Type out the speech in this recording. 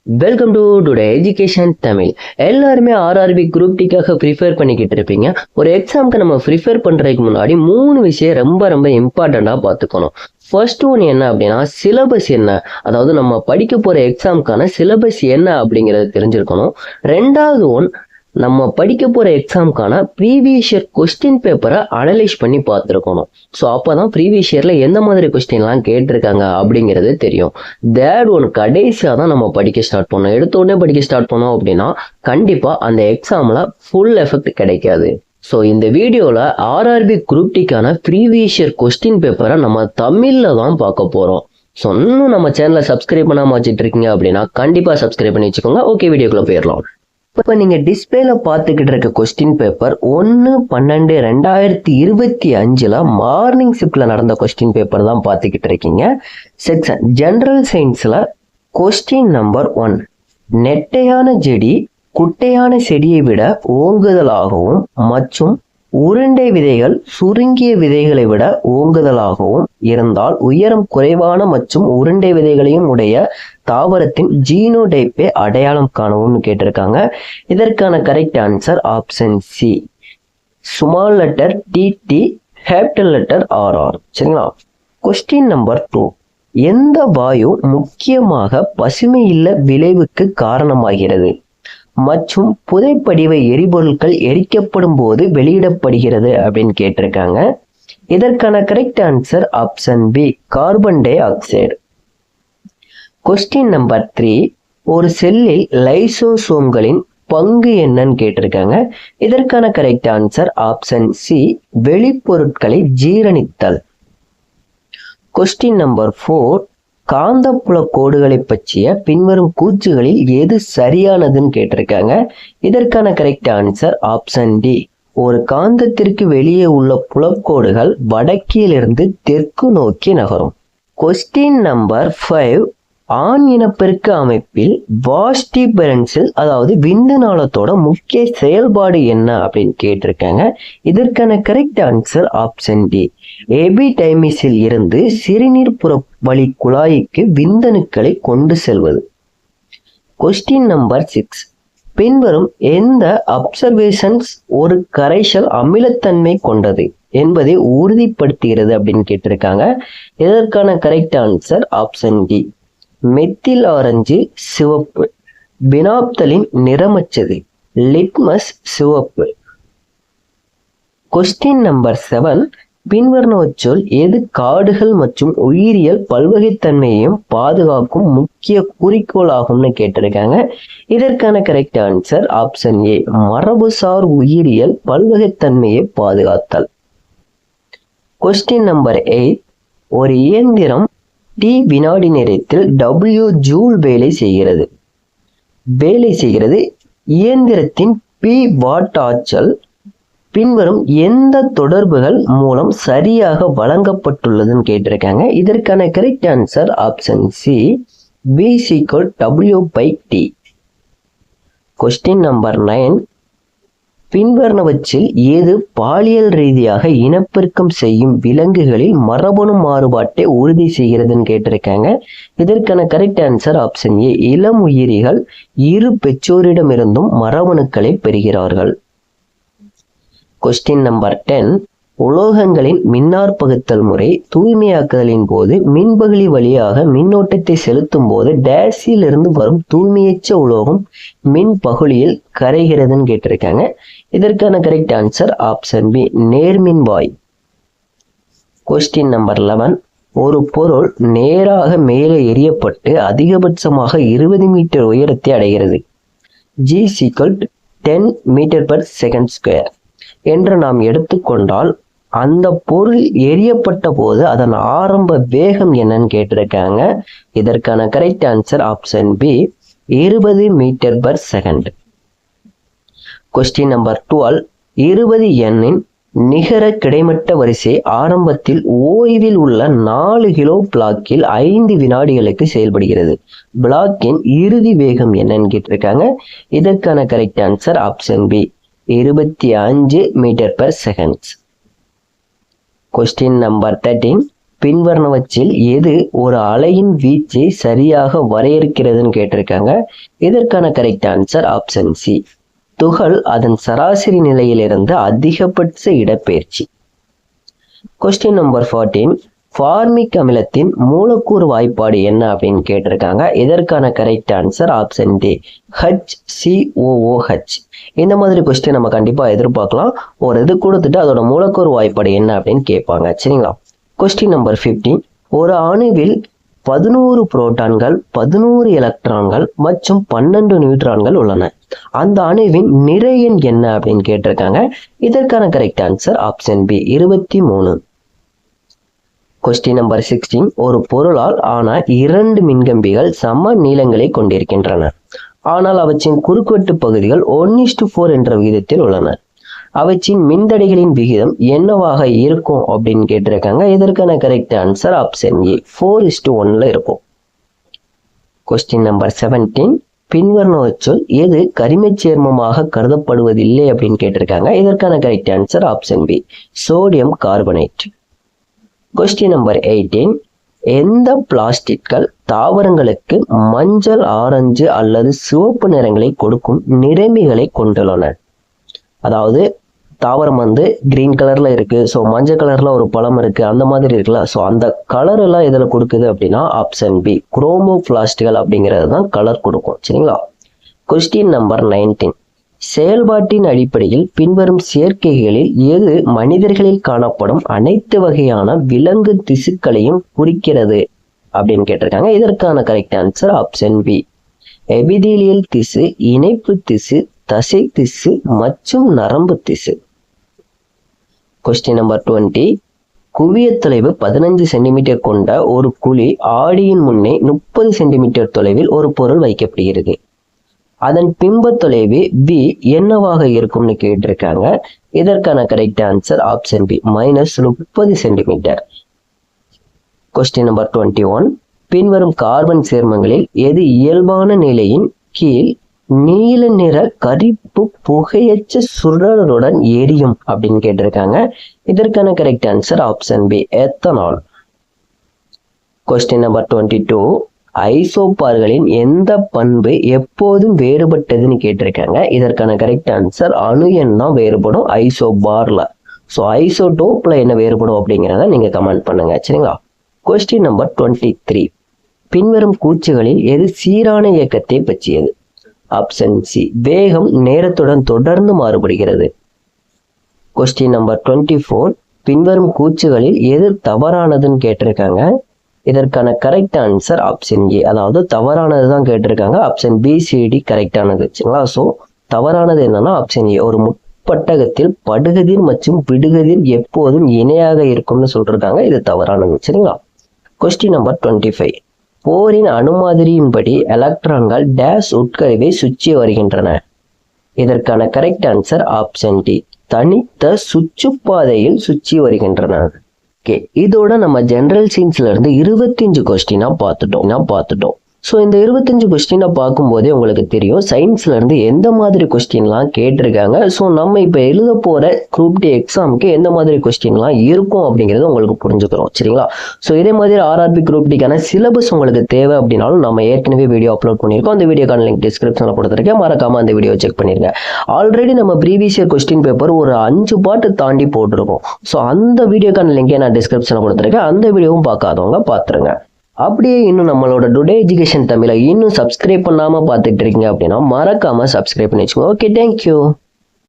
Welcome to today education Tamil. எல்லாருமே RRB group டிக்காக prefer பண்ணிக்கிட்டு இருப்பீங்க. ஒரு எக்ஸாமுக்கு நம்ம ப்ரிஃபேர் பண்ணுறதுக்கு முன்னாடி 3 விஷயம் ரொம்ப இம்பார்ட்டண்ட்டாக பார்த்துக்கணும். ஃபர்ஸ்ட் ஒன் என்ன அப்படின்னா, சிலபஸ் என்ன, அதாவது நம்ம படிக்க போகிற எக்ஸாமுக்கான சிலபஸ் என்ன அப்படிங்கிறத தெரிஞ்சிருக்கணும். ரெண்டாவது ஒன், நம்ம படிக்க போகிற எக்ஸாமுக்கான ப்ரீவியஸ் இயர் கொஸ்டின் பேப்பரை அனலைஸ் பண்ணி பார்த்துருக்கணும். ஸோ அப்போ தான் ப்ரீவியஸ் இயரில் எந்த மாதிரி கொஸ்டின்லாம் கேட்டிருக்காங்க அப்படிங்கிறது தெரியும். தேர்ட் ஒன், கடைசியாக தான் நம்ம படிக்க ஸ்டார்ட் பண்ணோம். எடுத்த உடனே படிக்க ஸ்டார்ட் பண்ணோம் அப்படின்னா கண்டிப்பாக அந்த எக்ஸாமில் ஃபுல் எஃபெக்ட் கிடைக்காது. ஸோ இந்த வீடியோவில் ஆர்ஆர்பி குரூப் டிக்கான ப்ரீவியஸ் இயர் கொஸ்டின் பேப்பரை நம்ம தமிழில் தான் பார்க்க போகிறோம். ஸோ இன்னும் நம்ம சேனலை சப்ஸ்கிரைப் பண்ணாமல் வச்சுட்டு இருக்கீங்க அப்படின்னா கண்டிப்பாக சப்ஸ்கிரைப் பண்ணி வச்சுக்கோங்க. ஓகே, வீடியோக்குள்ளே போயிடலாம். இப்போ நீங்கள் டிஸ்பிளேல பார்த்துக்கிட்டு இருக்க கொஸ்டின் பேப்பர் 1/12/2025 மார்னிங் ஷிஃப்டில் நடந்த கொஸ்டின் பேப்பர் தான் பார்த்துக்கிட்டு இருக்கீங்க. செக்ஷன் ஜென்ரல் சயின்ஸில் கொஸ்டின் நம்பர் 1, நெட்டையான செடி குட்டையான செடியை விட ஓங்குதலாகவும் மற்றும் உருண்டை விதைகள் சுருங்கிய விதைகளை விட ஓங்குதலாகவும் இருந்தால் உயரம் குறைவான மற்றும் உருண்டை விதைகளையும் உடைய தாவரத்தின் ஜீனோடைப்பை அடையாளம் காணவும்னு கேட்டிருக்காங்க. இதற்கான correct answer option C, small letter tt, capital letter RR. சரிங்களா? கொஸ்டின் நம்பர் 2, எந்த வாயு முக்கியமாக பசுமை இல்ல விளைவுக்கு காரணமாகிறது மற்றும் புதைப்படிவ எரிபொருட்கள் எரிக்கப்படும் போது வெளியிடப்படுகிறது அப்படின்னு கேட்டிருக்காங்க. இதற்கான correct answer option B, carbon dioxide. Question number 3, ஒரு செல்லில் லைசோசோம்களின் பங்கு என்னன்னு கேட்டிருக்காங்க. இதற்கான கரெக்ட் ஆன்சர் ஆப்ஷன் சி, வெளிப்பொருட்களை ஜீரணித்தல். கொஸ்டின் நம்பர் 4, காந்தப்புல கோடுகளை பற்றிய பின்வரும் கூற்றுகளில் எது சரியானதுன்னு கேட்டிருக்காங்க. இதற்கான கரெக்ட் ஆன்சர் ஆப்ஷன் டி, ஒரு காந்தத்திற்கு வெளியே உள்ள புலக்கோடுகள் வடக்கிலிருந்து தெற்கு நோக்கி நகரும். கொஸ்டின் நம்பர் 5, ஆண் இனப்பெருக்க அமைப்பில் வாஸ்டிபெரன்ஸில் அதாவது விந்து நாளத்தோட முக்கிய செயல்பாடு என்ன அப்படின்னு கேட்டிருக்காங்க. இதற்கான கரெக்ட் ஆன்சர் ஆப்ஷன் டி, எபிடைமிஸில் இருந்து சிறுநீர் புற வழி குழாய்க்கு விந்தணுக்களை கொண்டு செல்வது. கொஸ்டின் நம்பர் 6, பின்வரும் எந்த அப்சர்வேஷன்ஸ் ஒரு கரைசல் அமிலத்தன்மை கொண்டது என்பதை உறுதிப்படுத்துகிறது அப்படின்னு கேட்டிருக்காங்க. இதற்கான correct answer option D, methyl orange சிவப்பு, பினாப்தலின் நிறமற்றது, லிட்மஸ் சிவப்பு. கொஸ்டின் நம்பர் 7, பின்வருவனவற்றுள் எது காடுகள் மற்றும் உயிரியல் பல்வகைத்தன்மையையும் பாதுகாக்கும் முக்கிய குறிக்கோள் ஆகும்னு கேட்டிருக்காங்க. இதற்கான கரெக்ட் ஆன்சர் ஆப்ஷன் ஏ, மரபுசார் உயிரியல் பல்வகைத்தன்மையை பாதுகாத்தல். கொஸ்டின் நம்பர் 8, ஒரு இயந்திரம் T வினாடி நேரத்தில் W ஜூல் வேலை செய்கிறது. இயந்திரத்தின் P வாட் ஆற்றல் பின்வரும் எந்த தொடர்புகள் மூலம் சரியாக வழங்கப்பட்டுள்ளதுன்னு கேட்டிருக்காங்க. இதற்கான correct answer option C, V = W/T. Question number 9, பின்வருவனவற்றில் எது பாலியல் ரீதியாக இனப்பெருக்கம் செய்யும் விலங்குகளில் மரபணு மாறுபாட்டை உறுதி செய்கிறதுன்னு கேட்டிருக்காங்க. இதற்கான கரெக்ட் ஆன்சர் ஆப்ஷன் ஏ, இளம் உயிரிகள் இரு பெற்றோரிடமிருந்தும் மரபணுக்களை பெறுகிறார்கள். கொஸ்டின் நம்பர் 10, உலோகங்களின் மின்னாற்பகுத்தல் முறை தூய்மையாக்குதலின் போது மின்பகுளி வழியாக மின்னோட்டத்தை செலுத்தும் போது டேஸில் இருந்து வரும் தூய்மையற்ற உலோகம் மின் பகுளியில் கரைகிறதுன்னு கேட்டிருக்காங்க. இதற்கான கரெக்ட் ஆன்சர் ஆப்ஷன் பி, நேர்மின்வாய். கொஸ்டின் நம்பர் 11, ஒரு பொருள் நேராக மேலே எரியப்பட்டு அதிகபட்சமாக 20 மீட்டர் உயரத்தை அடைகிறது. G = 10 m/s² என்று நாம் எடுத்துக்கொண்டால் அந்த பொருள் எரியப்பட்ட போது அதன் ஆரம்ப வேகம் என்னன்னு கேட்டிருக்காங்க. இதற்கான correct answer option B, 20 m/s. Question number 12, 20 எண்ணின் நிகர கிடைமட்ட வரிசை ஆரம்பத்தில் ஓய்வில் உள்ள 4 கிலோ பிளாக்கில் 5 வினாடிகளுக்கு செயல்படுகிறது. பிளாக்கின் இறுதி வேகம் என்னன்னு கேட்டிருக்காங்க. இதற்கான correct answer option B, 25 m/s. Question number 13, பின்வருவனவற்றில் எது ஒரு அலையின் வீச்சை சரியாக வரையறுக்கிறதுன்னு கேட்டிருக்காங்க. இதற்கான கரெக்ட் ஆன்சர் ஆப்ஷன் சி. துகள் அதன் சராசரி நிலையிலிருந்து அதிகபட்ச இடப்பெயர்ச்சி. Question number 14. ஃபார்மிக் அமிலத்தின் மூலக்கூறு வாய்ப்பாடு என்ன அப்படின்னு கேட்டிருக்காங்க. இதற்கான correct answer option D, HCOOH. இந்த மாதிரி கொஸ்டின் நம்ம கண்டிப்பா எதிர்பார்க்கலாம். ஒரு இது கொடுத்துட்டு அதோட மூலக்கூறு வாய்ப்பாடு என்ன அப்படின்னு கேட்பாங்க. சரிங்களா? Question number 15. ஒரு அணுவில் 11 புரோட்டான்கள், 11 எலக்ட்ரான்கள் மற்றும் 12 நியூட்ரான்கள் உள்ளன. அந்த அணுவின் நிறை எண் என்ன அப்படின்னு கேட்டிருக்காங்க. இதற்கான correct answer option B, 23. Question number 16. ஒரு பொருளால் ஆன 2 மின்கம்பிகள் சம நீளங்களை கொண்டிருக்கின்றன. ஆனால் அவற்றின் குறுக்குவெட்டு பகுதிகள் 1:4 என்ற விகிதத்தில் உள்ளன. அவற்றின் மின்தடைகளின் விகிதம் என்னவாக இருக்கும் அப்படின்னு கேட்டிருக்காங்க. இதற்கான கரெக்ட் ஆன்சர் ஆப்ஷன் ஏ, 4:1 இருக்கும். Question number 17. பின்வருவனவற்றுள் எது கரிமச் சேர்மமாக கருதப்படுவதில்லை அப்படின்னு கேட்டிருக்காங்க. இதற்கான correct answer option B, sodium carbonate. Question number 18. எந்த பிளாஸ்டிக்கள் தாவரங்களுக்கு மஞ்சள், ஆரஞ்சு அல்லது சிவப்பு நிறங்களை கொடுக்கும் நிறமிகளை கொண்டுள்ளன? அதாவது தாவரம் கிரீன் கலர்ல இருக்கு, ஸோ மஞ்சள் கலர்ல ஒரு பழம் இருக்கு, அந்த மாதிரி இருக்குல்ல. ஸோ அந்த கலர் எல்லாம் இதில் கொடுக்குது அப்படின்னா ஆப்ஷன் பி, குரோமோ பிளாஸ்டிகள் அப்படிங்கிறது தான் கலர் கொடுக்கும். சரிங்களா? Question number 19. செயல்பாட்டின் அடிப்படையில் பின்வரும் சேர்க்கைகளில் எது மனிதர்களில் காணப்படும் அனைத்து வகையான விலங்கு திசுக்களையும் குறிக்கிறது அப்படின்னு கேட்டிருக்காங்க. இதற்கான correct answer option B, epithelial திசு, இணைப்பு திசு, தசை திசு மற்றும் நரம்பு திசு. Question number 20. குவிய தொலைவு 15 சென்டிமீட்டர் கொண்ட ஒரு குழி ஆடியின் முன்னே 30 சென்டிமீட்டர் தொலைவில் ஒரு பொருள் வைக்கப்படுகிறது. அதன் பிம்ப தொலைவு பி என்னவாக இருக்கும்னு கேட்டிருக்காங்க. இதற்கான correct answer option B, -30 centimetre. Question number 21. பின்வரும் கார்பன் சேர்மங்களில் எது இயல்பான நிலையின் கீழ் நீல நிற கரிப்பு புகையச்ச சுடருடன் எரியும் அப்படின்னு கேட்டிருக்காங்க. இதற்கான correct answer option B, ethanol. Question number 22. ஐசோபார்களின் எந்த பண்பு எப்போதும் வேறுபட்டதுன்னு கேட்டிருக்காங்க. இதற்கான கரெக்ட் ஆன்சர் அணு எண் தான் வேறுபடும் ஐசோபார்ல. ஸோ ஐசோடோப்ல என்ன வேறுபடும் அப்படிங்கிறத நீங்க கமெண்ட் பண்ணுங்க. சரிங்களா? Question number 23. பின்வரும் கூற்றுகளில் எது சீரான இயக்கத்தை பற்றியது? ஆப்ஷன் சி, வேகம் நேரத்துடன் தொடர்ந்து மாறுபடுகிறது. Question number 24. பின்வரும் கூற்றுகளில் எது தவறானதுன்னு கேட்டிருக்காங்க. இதற்கான கரெக்ட் ஆன்சர் ஆப்ஷன் ஏ, அதாவது தவறானது தான் கேட்டிருக்காங்க. ஆப்ஷன் பி, சி, டி கரெக்டானது. சரிங்களா? ஸோ தவறானது என்னன்னா ஆப்ஷன் ஏ. ஒரு முப்பட்டகத்தில் படுகதிர் மற்றும் விடுகதிர் எப்போதும் இணையாக இருக்கும்னு சொல்லிருக்காங்க. இது தவறானது. சரிங்களா? Question number 25. போரின் அணுமாதிரியின்படி எலக்ட்ரான்கள் டேஷ் உட்கருவை சுற்றி வருகின்றன. இதற்கான கரெக்ட் ஆன்சர் ஆப்ஷன் டி, தனித்த சுற்றுப்பாதையில் சுற்றி வருகின்றன. ஓகே, இதோட நம்ம ஜெனரல் சயின்ஸ்ல இருந்து 25 கொஸ்டினா பார்த்துட்டோம். ஸோ இந்த 25 கொஸ்டினை பார்க்கும்போதே உங்களுக்கு தெரியும் சயின்ஸ்ல இருந்து எந்த மாதிரி கொஸ்டின்லாம் கேட்டிருக்காங்க. ஸோ நம்ம இப்போ எழுத போற குரூப் டி எக்ஸாமுக்கு எந்த மாதிரி கொஸ்டின்லாம் இருக்கும் அப்படிங்கிறது உங்களுக்கு புரிஞ்சுக்கிறோம். சரிங்களா? ஸோ இதே மாதிரி ஆர்ஆர்பி குரூப் டிக்கான சிலபஸ் உங்களுக்கு தேவை அப்படின்னாலும் நம்ம ஏற்கனவே வீடியோ அப்லோட் பண்ணியிருக்கோம். அந்த வீடியோக்கான லிங்க் டிஸ்கிரிப்ஷனில் கொடுத்துருக்கேன். மறக்காம அந்த வீடியோ செக் பண்ணிருங்க. ஆல்ரெடி நம்ம ப்ரீவியஸ் இயர் கொஸ்டின் பேப்பர் ஒரு 5 பார்ட் தாண்டி போட்டிருக்கோம். ஸோ அந்த வீடியோக்கான லிங்கை நான் டிஸ்கிரிப்ஷனில் கொடுத்துருக்கேன். அந்த வீடியோவும் பார்க்காதவங்க பார்த்துருங்க. அப்படியே இன்னும் நம்மளோட டுடே எஜுகேஷன் தமிழை இன்னும் சப்ஸ்கிரைப் பண்ணாம பார்த்துட்டு இருக்கீங்க அப்படின்னா மறக்காம சப்ஸ்கிரைப் பண்ணி வச்சுக்கோங்க. Okay, thank you.